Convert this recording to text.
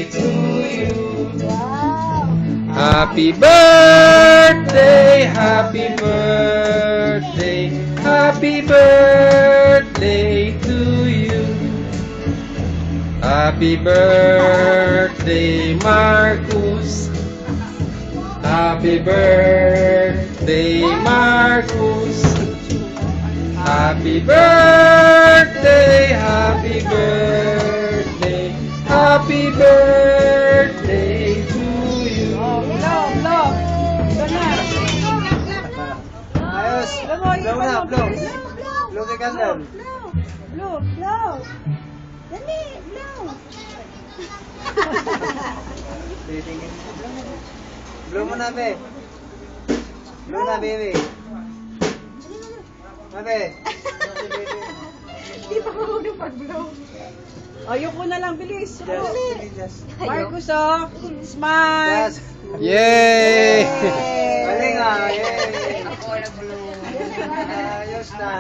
to you. Wow. Happy birthday, happy birthday, happy birthday to you. Happy birthday, Marcus. Happy birthday, Marcus. Happy birthday, happy birthday, happy birthday to you. Blow, blow. Blow na. Ayos. Blow mo, Blow na, blow. Blow, Blow the candle. Blow. blow. Dali, blow. Titingin. Blow mo na, be. Blow na, baby. Nabe. Hindi pa ako mag-blow. Ayok ko na lang, bilis. Just. Marcus, oh. Smile. Just. Yay! Galing ah. Yay. Ayos na.